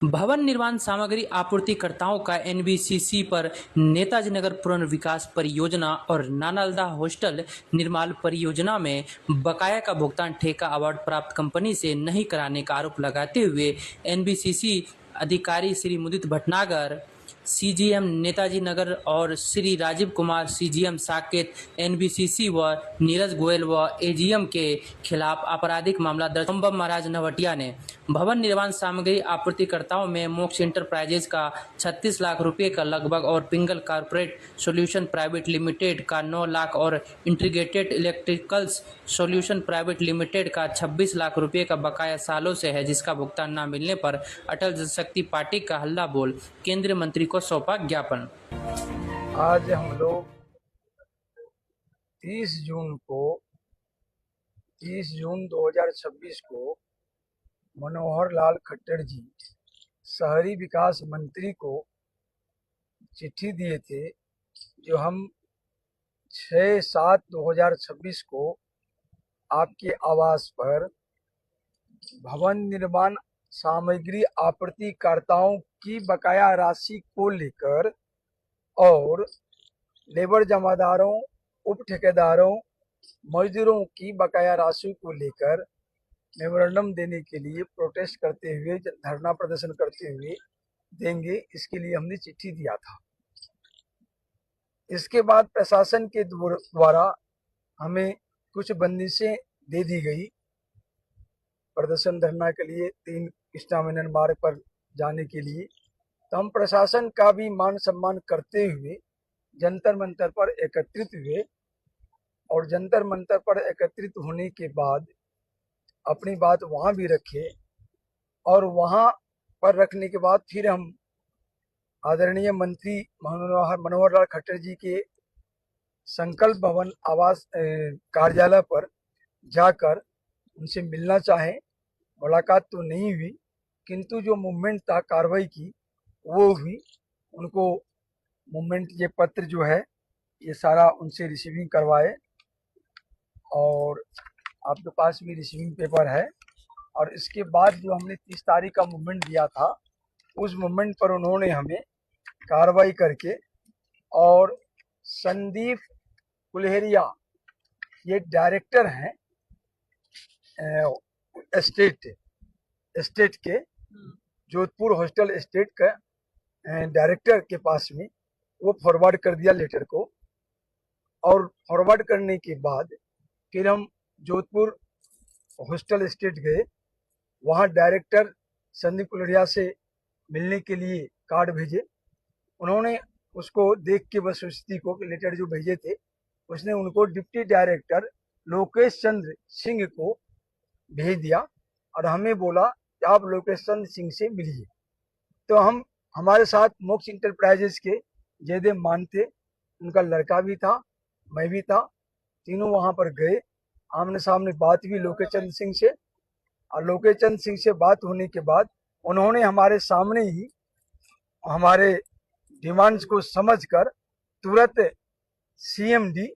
भवन निर्माण सामग्री आपूर्तिकर्ताओं का एनबीसीसी पर नेताजी नगर पुनर्विकास परियोजना और नालंदा हॉस्टल निर्माण परियोजना में बकाया का भुगतान ठेका अवार्ड प्राप्त कंपनी से नहीं कराने का आरोप लगाते हुए एनबीसीसी अधिकारी श्री मुदित भटनागर, सीजीएम नेताजी नगर और श्री राजीव कुमार, सीजीएम साकेत, एनबीसीसी व नीरज गोयल व एजीएम के खिलाफ आपराधिक मामला दर्ज। महाराज नवटिया ने भवन निर्माण सामग्री आपूर्तिकर्ताओं में मोक्ष इंटरप्राइजेज का 36 लाख रुपए का लगभग और पिंगल कॉर्पोरेट सॉल्यूशन प्राइवेट लिमिटेड का 9 लाख और integrated electricals solution private limited का 26 लाख रुपए का बकाया सालों से है, जिसका भुगतान न मिलने पर अटल जनशक्ति पार्टी का हल्ला बोल केंद्रीय मंत्री को सौंपा ज्ञापन। आज हम लोग 30 जून 2026 को मनोहर लाल खट्टर जी शहरी विकास मंत्री को चिट्ठी दिए थे, जो हम 6/7/2026 को आपके आवास पर भवन निर्माण सामग्री आपूर्तिकर्ताओं की बकाया राशि को लेकर और लेबर जमादारों, उप ठेकेदारों, मजदूरों की बकाया राशि को लेकर मेमोरेंडम देने के लिए प्रोटेस्ट करते हुए, धरना प्रदर्शन करते हुए देंगे, इसके लिए हमने चिट्ठी दिया था। इसके बाद प्रशासन के द्वारा हमें कुछ बंदिशें दे दी गई प्रदर्शन धरना के लिए 3 कृष्णामेनन मार्ग पर जाने के लिए। तो हम प्रशासन का भी मान सम्मान करते हुए जंतर मंतर पर एकत्रित हुए और जंतर मंतर पर एकत्रित होने के बाद अपनी बात वहां भी रखे और वहां पर रखने के बाद फिर हम आदरणीय मंत्री मनोहर लाल खट्टर जी के संकल्प भवन आवास कार्यालय पर जाकर उनसे मिलना चाहे। मुलाकात तो नहीं हुई, किंतु जो मूवमेंट था कार्रवाई की वो हुई। उनको मूवमेंट ये पत्र जो है ये सारा उनसे रिसीविंग करवाए और आपके पास भी रिसीविंग पेपर है। और इसके बाद जो हमने 30 तारीख का मूवमेंट दिया था, उस मूवमेंट पर उन्होंने हमें कार्रवाई करके और संदीप कुल्हेरिया, ये डायरेक्टर हैं एस्टेट के, जोधपुर हॉस्टल एस्टेट का डायरेक्टर के पास में वो फॉरवर्ड कर दिया लेटर को। और फॉरवर्ड करने के बाद फिर हम जोधपुर हॉस्टल एस्टेट गए, वहाँ डायरेक्टर संदीप कुल्हेरिया से मिलने के लिए कार्ड भेजे। उन्होंने उसको देख के वस्तुस्थिति को लेटर जो भेजे थे, उसने उनको डिप्टी डायरेक्टर लोकेश चंद्र सिंह को भेज दिया और हमें बोला कि आप लोकेश चंद्र सिंह से मिलिए। तो हम हमारे साथ मोक्ष इंटरप्राइजेज के जयदेव मान थे, उनका लड़का भी था, मैं भी था, तीनों वहां पर गए। आमने सामने बात हुई लोकेश चंद्र सिंह से और लोकेश चंद्र सिंह से बात होने के बाद उन्होंने हमारे सामने ही हमारे डिमांड्स को समझकर तुरंत सीएमडी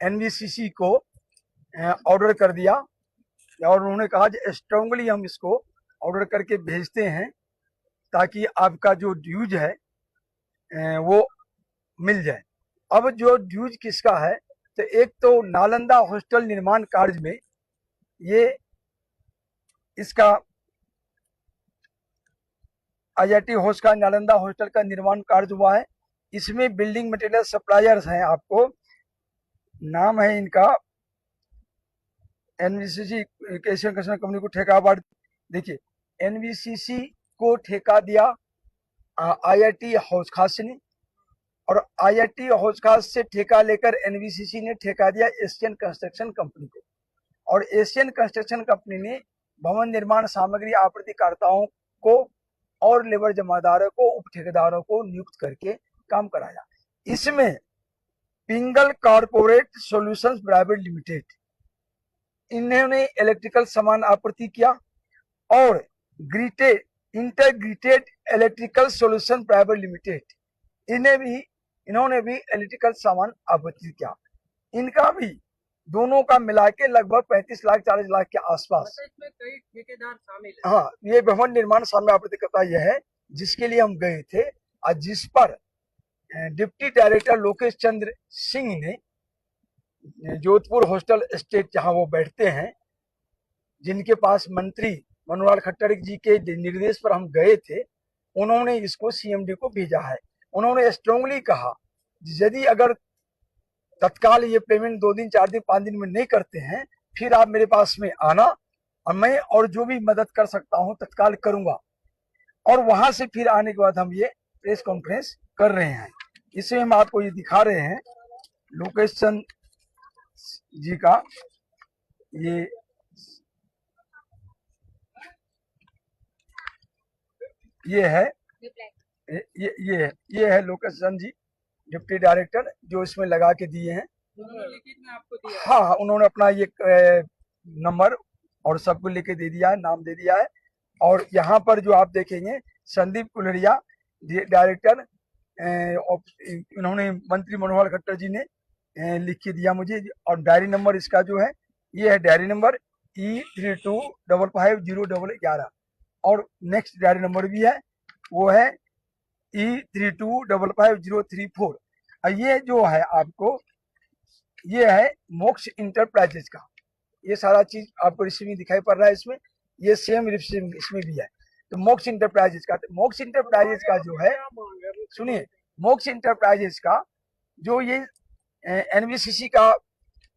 एनबीसीसी को ऑर्डर कर दिया और उन्होंने कहा कि स्ट्रांगली हम इसको ऑर्डर करके भेजते हैं ताकि आपका जो ड्यूज है वो मिल जाए। अब जो ड्यूज किसका है, तो एक तो नालंदा हॉस्टल निर्माण कार्य में ये इसका आईआईटी हॉस्ट का नालंदा हॉस्टल का निर्माण कार्य हुआ है। इसमें बिल्डिंग मटेरियल सप्लायर्स हैं, आपको नाम है इनका एनबीसीसी एशियन कंस्ट्रक्शन कंपनी को ठेका अवार्ड। देखिए, एनबीसीसी को ठेका दिया आईआईटी हौज खास ने और आईआईटी हौज खास से ठेका लेकर एनबीसीसी ने ठेका दिया एशियन कंस्ट्रक्शन कंपनी को और एशियन कंस्ट्रक्शन कंपनी ने भवन निर्माण सामग्री आपूर्तिकर्ताओं को और लेबर जमादारों को, उप ठेकेदारों को नियुक्त करके काम कराया। इसमें पिंगल कॉर्पोरेट सॉल्यूशंस प्राइवेट लिमिटेड, इन्होंने इलेक्ट्रिकल सामान आपूर्ति किया और integrated electrical solution private limited, इन्होंने भी इलेक्ट्रिकल सामान आपूर्ति किया। इनका भी दोनों का मिला के लगभग 35 लाख 40 लाख के आसपास। इसमें कई ठेकेदार शामिल हैं। हाँ, ये भवन निर्माण साम्य आपूर्तिकर्ता यह है जिसके लिए हम गए थे और जिस पर डिप्टी डायरेक्टर लोकेश चंद्र सिंह ने जोधपुर हॉस्टल एस्टेट जहां वो बैठते हैं, जिनके पास मंत्री मनोहर खट्टर जी के निर्देश पर हम गए थे, उन्होंने इसको सीएमडी को भेजा है। उन्होंने स्ट्रांगली कहा यदि अगर तत्काल ये पेमेंट 2 दिन 4 दिन 5 दिन में नहीं करते हैं, फिर आप मेरे पास में आना और मैं और जो भी मदद कर सकता हूं तत्काल करूंगा। और वहां से फिर आने के बाद हम ये प्रेस कॉन्फ्रेंस कर रहे हैं। इसमें हम आपको ये दिखा रहे हैं लोकेश चंद जी का ये है ये है लोकेश चंद जी डिप्टी डायरेक्टर जो इसमें लगा के दिए हैं। लिखित में आपको दिया है। हाँ, उन्होंने अपना ये नंबर और सब कुछ लेके दे दिया है, नाम दे दिया है। और यहाँ पर जो आप देखेंगे संदीप कुलरिया डायरेक्टर, इन्होंने मंत्री मनोहर खट्टर जी ने लिख के दिया मुझे। और डायरी नंबर इसका जो है ये है डायरी नंबर E32555011। और नेक्स्ट डायरी नंबर भी है, वो है E32555034। ये जो है आपको ये है मोक्ष इंटरप्राइजेज का, ये सारा चीज आपको रिसीविंग दिखाई पड़ रहा है इसमें, ये सेम रिसीविंग इसमें भी है। तो मोक्ष इंटरप्राइजेज का, मोक्ष इंटरप्राइजेज का जो है, सुनिए, मोक्ष इंटरप्राइजेज का जो ये एनबीसीसी का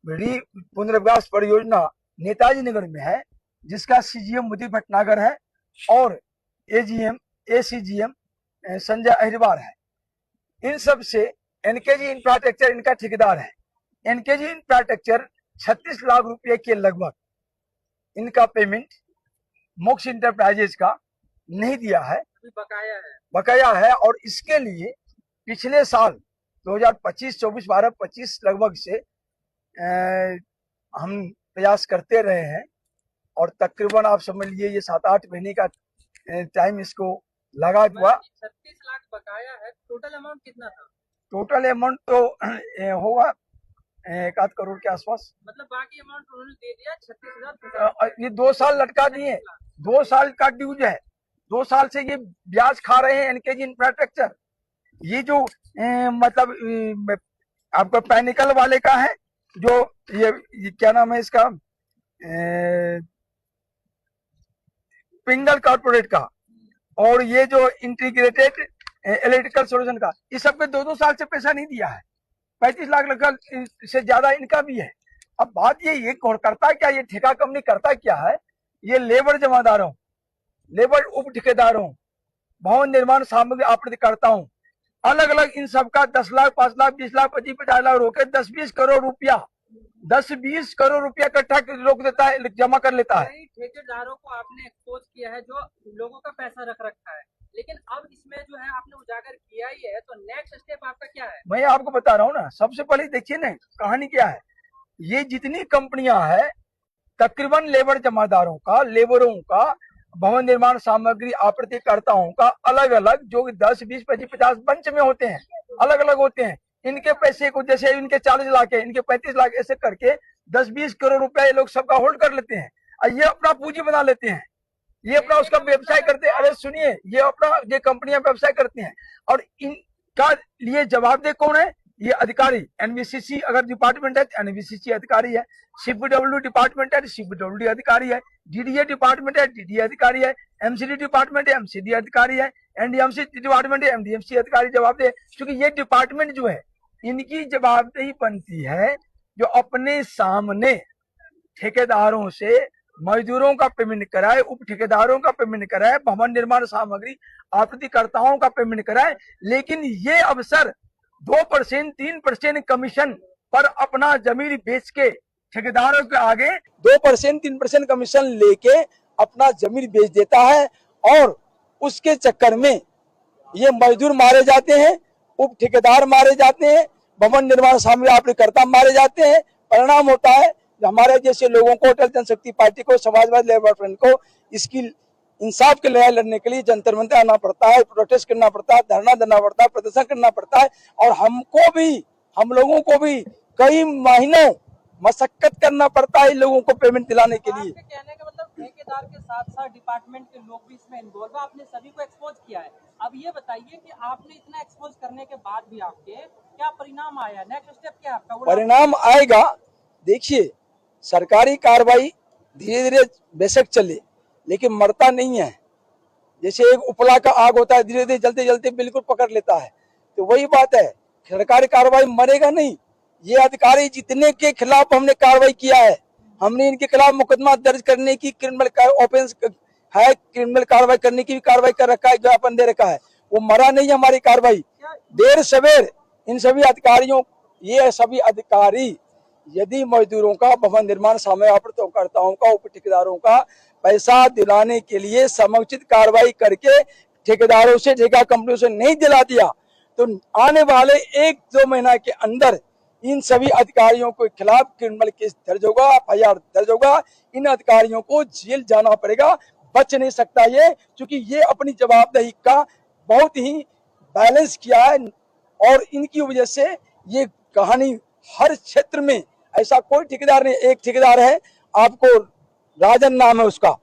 पुनर्विकास परियोजना नेताजी नगर में है, जिसका सीजीएम मुदीर भटनागर है और एसीजीएम संजय अहिरवार है। इन सब से एनकेजी इंफ्रास्ट्रक्चर इनका ठेकेदार है। एनकेजी इंफ्रास्ट्रक्चर 36 लाख रुपए के लगभग इनका पेमेंट मोक्ष इंटरप्राइजेज का नहीं दिया है, बकाया है। और इसके लिए पिछले साल 2025, 24, 12, 25 लगभग से हम प्रयास करते रहे हैं और तकरीबन आप समझ लीजिए ये 7-8 महीने का टाइम इसको लगा हुआ। 36 लाख बकाया है। टोटल अमाउंट कितना था? टोटल अमाउंट तो होगा 1 करोड़ के आसपास। मतलब बाकी अमाउंट उन्होंने दे दिया 36,000। ये 2 साल लटका दिए, 2 साल का ड्यूज है, 2 साल से ये ब्याज खा रहे हैं एनकेजी इंफ्रास्ट्रक्चर। ये जो मतलब आपका पैनिकल वाले का है, जो ये क्या नाम है इसका, पिंगल कॉर्पोरेट का, और ये जो इंटीग्रेटेड इलेक्ट्रिकल सोल्यूशन का, इस सब पे 2-2 साल से पैसा नहीं दिया है। 35 लाख से ज्यादा इनका भी है। अब बात ये करता क्या, ये ठेका कंपनी करता क्या है, ये लेबर जमादारों, लेबर उप ठेकेदारों, भवन निर्माण सामग्री आपूर्तिकर्ताओं, अलग अलग इन सबका 10 लाख 5 लाख 20 लाख 25 50 लाख रोके 10-20 करोड़ रुपया 10-20 करोड़ रुपया इकट्ठा रोक देता है, जमा कर लेता है। ठेकेदारों को आपने एक्सपोज किया है जो लोगों का पैसा रख रखा है, लेकिन अब इसमें जो है आपने उजागर किया ही है, तो नेक्स्ट स्टेप आपका क्या है? मैं आपको बता रहा हूँ ना, सबसे पहले देखिए ना कहानी क्या है। ये जितनी कंपनियां हैं तकरीबन लेबर जमादारों का, लेबरों का, भवन निर्माण सामग्री आपूर्तिकर्ताओं का अलग अलग, जो 10, 20, 25, 50 बंच में होते हैं, अलग अलग होते हैं। इनके पैसे को जैसे इनके 40 लाख है, इनके 35 लाख, ऐसे करके 10-20 करोड़ रुपया ये लोग सबका होल्ड कर लेते हैं और ये अपना पूंजी बना लेते हैं, ये अपना उसका व्यवसाय करते हैं। अरे सुनिए, ये अपना ये कंपनियां व्यवसाय करती हैं और इनका लिए जवाबदेह कौन है? ये अधिकारी। एनबीसीसी अगर डिपार्टमेंट है तो एनबीसीसी अधिकारी है, सीपीडब्ल्यू डिपार्टमेंट है तो सीपीडब्ल्यू अधिकारी है, डीडीए डिपार्टमेंट है डीडीए अधिकारी है, एमसीडी डिपार्टमेंट है एमसीडी अधिकारी है, एनडीएमसी डिपार्टमेंट है एमडीएमसी अधिकारी जवाबदेह। क्योंकि ये डिपार्टमेंट जो है इनकी जवाबदेही बनती है जो अपने सामने ठेकेदारों से मजदूरों का पेमेंट कराए, उप ठेकेदारों का पेमेंट कराए, भवन निर्माण सामग्री आपूर्तिकर्ताओं का पेमेंट कराए। लेकिन ये अवसर 2%, 3% कमीशन पर अपना जमीन बेच के ठेकेदारों के आगे 2%, 3% कमीशन लेके अपना जमीन बेच देता है और उसके चक्कर में ये मजदूर मारे जाते हैं, उप ठेकेदार मारे जाते हैं, भवन निर्माण सामग्री आपूर्तिकर्ता मारे जाते हैं। परिणाम होता है हमारे जैसे लोगों को, अटल जनशक्ति पार्टी को, समाजवादी लेबर फ्रंट को इसकी इंसाफ की लड़ाई लड़ने के लिए जंतर मंतर आना पड़ता है, प्रोटेस्ट करना पड़ता है, धरना देना पड़ता है, प्रदर्शन करना पड़ता है। और हमको भी, हम लोगों को भी कई महीनों मशक्कत करना पड़ता है इन लोगों को पेमेंट दिलाने के लिए। आपके कहने का मतलब ठेकेदार के साथ साथ डिपार्टमेंट के लोग भी इसमें इन्वॉल्व है, आपने सभी को एक्सपोज किया है। अब ये बताइए कि आपने इतना एक्सपोज करने के बाद भी आपके क्या परिणाम आया, नेक्स्ट स्टेप क्या है आपका? परिणाम आएगा, देखिए सरकारी कार्रवाई धीरे धीरे बेशक चले लेकिन मरता नहीं है। जैसे एक उपला का आग होता है, धीरे धीरे जलते जलते बिल्कुल पकड़ लेता है, तो वही बात है, सरकारी कार्रवाई मरेगा नहीं। ये अधिकारी जितने के खिलाफ हमने कार्रवाई किया है, हमने इनके खिलाफ मुकदमा दर्ज करने की क्रिमिनल ऑफेंस है, क्रिमिनल कार्रवाई करने की भी कार्रवाई कर रखा है, ज्ञापन दे रखा है, वो मरा नहीं हमारी कार्रवाई। देर सवेर इन सभी अधिकारियों, ये सभी अधिकारी यदि मजदूरों का, भवन निर्माण सामग्री आपूर्तिकर्ताओं का, उप ठेकेदारों का पैसा दिलाने के लिए समुचित कार्रवाई करके ठेकेदारों से, ठेका कंपनियों से नहीं दिला दिया तो आने वाले 1-2 महीना के अंदर इन सभी अधिकारियों के खिलाफ क्रिमिनल केस दर्ज होगा, एफआईआर दर्ज होगा। इन अधिकारियों को जेल जाना पड़ेगा, बच नहीं सकता ये, क्योंकि ये अपनी जवाबदेही का बहुत ही बैलेंस किया है और इनकी वजह से ये कहानी हर क्षेत्र में, ऐसा कोई ठेकेदार नहीं, एक ठेकेदार है आपको, राजन नाम है उसका,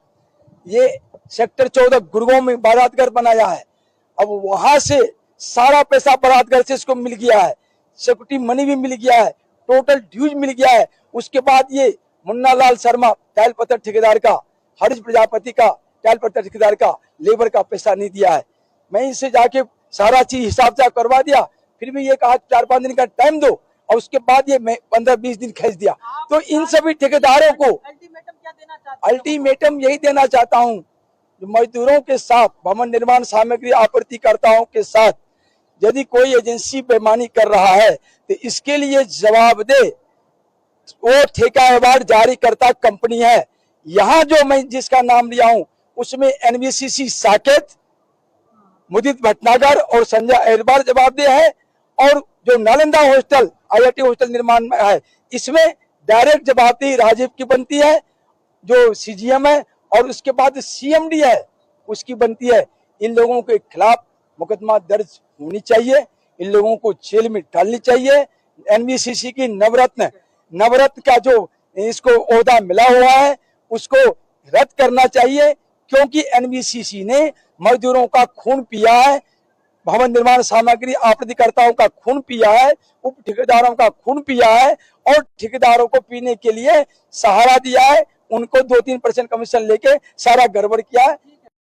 ये सेक्टर 14 गुड़गांव में बारातघर बनाया है। अब वहां से सारा पैसा बारातघर से इसको मिल गया है, सिक्योरिटी मनी भी मिल गया है, टोटल ड्यूज मिल गया है। उसके बाद ये मुन्ना लाल शर्मा टाइल पत्थर ठेकेदार का, हरीश प्रजापति का टाइल पत्थर ठेकेदार का लेबर का पैसा नहीं दिया है। मैं इससे जाके सारा चीज हिसाब से करवा दिया, फिर भी ये कहा 4-5 दिन का टाइम दो, और उसके बाद ये 15-20 दिन खींच दिया। तो इन सभी ठेकेदारों को अल्टीमेटम क्या देना चाहते हैं? अल्टीमेटम यही देना चाहता हूं, मजदूरों के साथ, भवन निर्माण सामग्री आपूर्तिकर्ताओं के साथ यदि कोई एजेंसी बेईमानी कर रहा है तो इसके लिए जवाब दे वो ठेका अवार्ड जारी करता कंपनी है। यहाँ जो मैं जिसका नाम लिया हूं उसमें एनबीसीसी साकेत, मुदित भटनागर और संजय अहरवाल जवाबदेह है, और जो नालंदा हॉस्टल IIT हॉस्टल निर्माण में है इसमें डायरेक्ट जवाबदेही राजीव की बनती है जो CGM है, और उसके बाद CMD है उसकी बनती है। इन लोगों के खिलाफ मुकदमा दर्ज होनी चाहिए, इन लोगों को जेल में डालनी चाहिए। NBCC की नवरत्न का जो इसको ओहदा मिला हुआ है उसको रद्द करना चाहिए, क्योंकि NBCC ने मजदूरों का खून पिया है, भवन निर्माण सामग्री आपूर्तिकर्ताओं का खून पिया है, उप ठेकेदारों का खून पिया है, और ठेकेदारों को पीने के लिए सहारा दिया है, उनको 2-3% कमीशन लेके सारा गड़बड़ किया है।